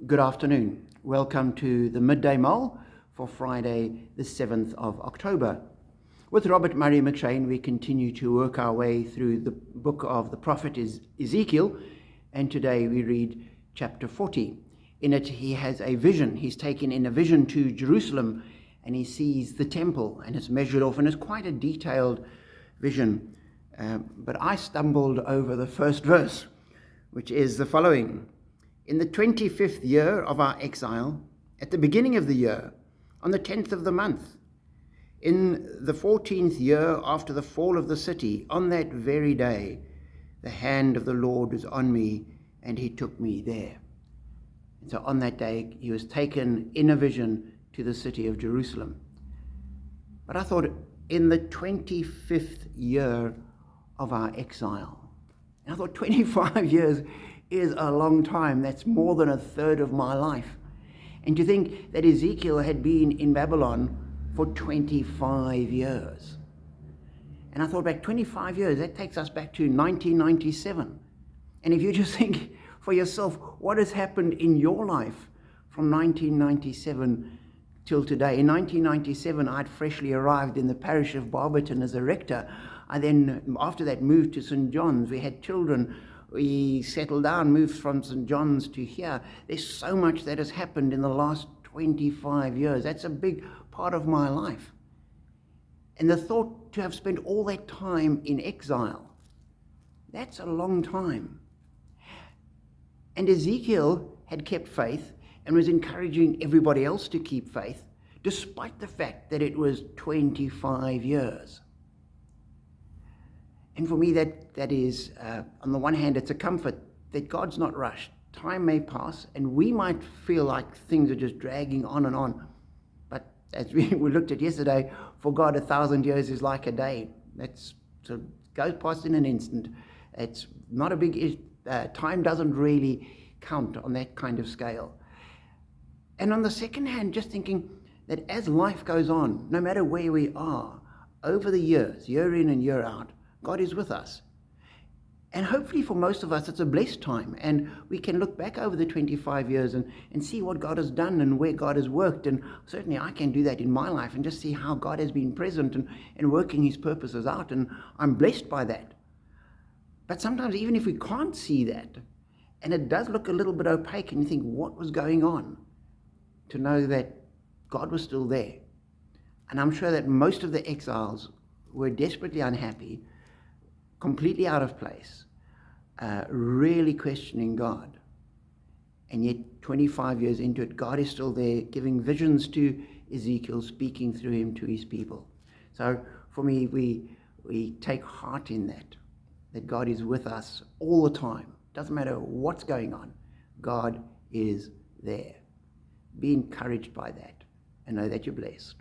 Good afternoon. Welcome to the Midday Mull for Friday, the 7th of October. With Robert Murray McShane, we continue to work our way through the book of the prophet Ezekiel, and today we read chapter 40. In it, he has a vision. He's taken in a vision to Jerusalem, and he sees the temple, and it's measured off, and it's quite a detailed vision. But I stumbled over the first verse, which is the following. In the 25th year of our exile, at the beginning of the year, on the 10th of the month, in the 14th year after the fall of the city, on that very day, the hand of the Lord was on me, and he took me there. And so on that day, he was taken in a vision to the city of Jerusalem. But I thought, in the 25th year of our exile, and I thought 25 years is a long time. That's more than a third of my life. And to think that Ezekiel had been in Babylon for 25 years. And I thought back 25 years, that takes us back to 1997. And if you just think for yourself, what has happened in your life from 1997 till today? In 1997, I'd freshly arrived in the parish of Barberton as a rector. I then, after that, moved to St. John's. We had children. We settled down, moved from St. John's to here. There's so much that has happened in the last 25 years. That's a big part of my life. And the thought to have spent all that time in exile, that's a long time. And Ezekiel had kept faith and was encouraging everybody else to keep faith, despite the fact that it was 25 years. And for me, that is, on the one hand, it's a comfort that God's not rushed. Time may pass, and we might feel like things are just dragging on and on. But as we looked at yesterday, for God, 1,000 years is like a day. That's so it goes past in an instant. It's not a big time doesn't really count on that kind of scale. And on the second hand, just thinking that as life goes on, no matter where we are, over the years, year in and year out, God is with us. And hopefully for most of us, it's a blessed time. And we can look back over the 25 years and see what God has done and where God has worked. And certainly I can do that in my life and just see how God has been present and working his purposes out. And I'm blessed by that. But sometimes even if we can't see that, and it does look a little bit opaque, and you think, what was going on? To know that God was still there. And I'm sure that most of the exiles were desperately unhappy, completely out of place, really questioning God. And yet 25 years into it, God is still there, giving visions to Ezekiel, speaking through him to his people. So for me, we take heart in that God is with us all the time. Doesn't matter what's going on, God is there. Be encouraged by that and know that you're blessed.